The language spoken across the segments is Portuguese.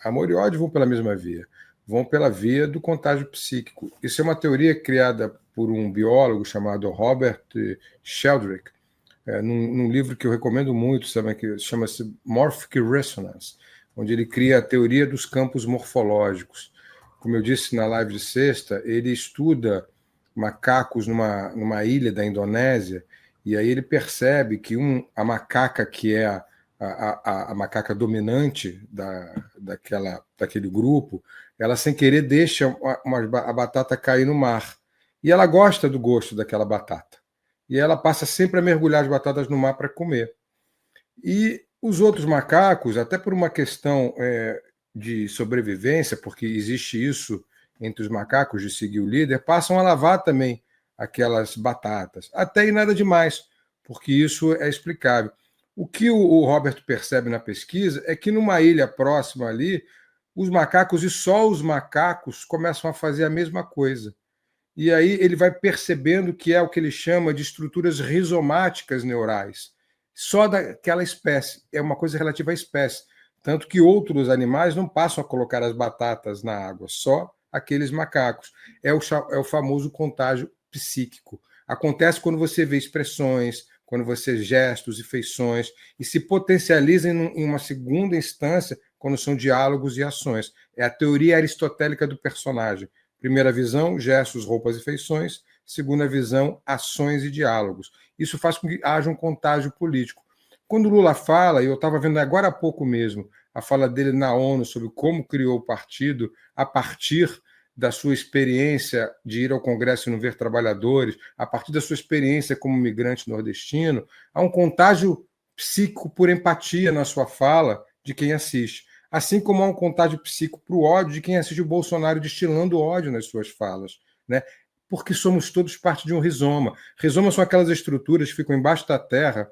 Amor e ódio vão pela mesma via, vão pela via do contágio psíquico. Isso é uma teoria criada por um biólogo chamado Robert Sheldrake, num livro que eu recomendo muito, sabe, que chama-se Morphic Resonance, onde ele cria a teoria dos campos morfológicos. Como eu disse na live de sexta, ele estuda macacos numa ilha da Indonésia, e aí ele percebe que a macaca que é a macaca dominante daquele grupo, ela sem querer deixa a batata cair no mar. E ela gosta do gosto daquela batata. E ela passa sempre a mergulhar as batatas no mar para comer. E os outros macacos, até por uma questão de sobrevivência, porque existe isso entre os macacos de seguir o líder, passam a lavar também aquelas batatas. Até e nada demais, porque isso é explicável. O que o Robert percebe na pesquisa é que numa ilha próxima ali, os macacos e só os macacos começam a fazer a mesma coisa. E aí ele vai percebendo que é o que ele chama de estruturas rizomáticas neurais, só daquela espécie, é uma coisa relativa à espécie. Tanto que outros animais não passam a colocar as batatas na água, só aqueles macacos. É o famoso contágio psíquico. Acontece quando você vê expressões, quando você vê gestos e feições, e se potencializa em uma segunda instância quando são diálogos e ações. É a teoria aristotélica do personagem. Primeira visão, gestos, roupas e feições. Segunda visão, ações e diálogos. Isso faz com que haja um contágio político. Quando o Lula fala, e eu estava vendo agora há pouco mesmo, a fala dele na ONU sobre como criou o partido a partir da sua experiência de ir ao Congresso e não ver trabalhadores, a partir da sua experiência como migrante nordestino, há um contágio psíquico por empatia na sua fala de quem assiste. Assim como há um contágio psíquico para o ódio de quem assiste o Bolsonaro destilando ódio nas suas falas, né? Porque somos todos parte de um rizoma. Rizomas são aquelas estruturas que ficam embaixo da terra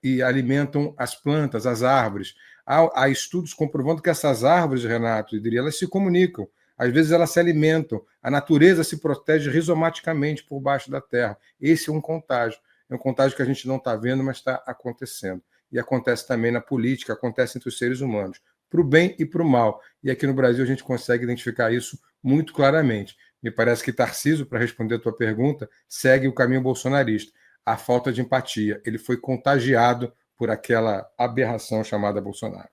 e alimentam as plantas, as árvores. Há estudos comprovando que essas árvores, Renato e Dri, elas se comunicam. Às vezes elas se alimentam. A natureza se protege rizomaticamente por baixo da terra. Esse é um contágio. É um contágio que a gente não está vendo, mas está acontecendo. E acontece também na política, acontece entre os seres humanos, para o bem e para o mal. E aqui no Brasil a gente consegue identificar isso muito claramente. Me parece que Tarcísio, para responder a tua pergunta, segue o caminho bolsonarista. A falta de empatia. Ele foi contagiado por aquela aberração chamada Bolsonaro.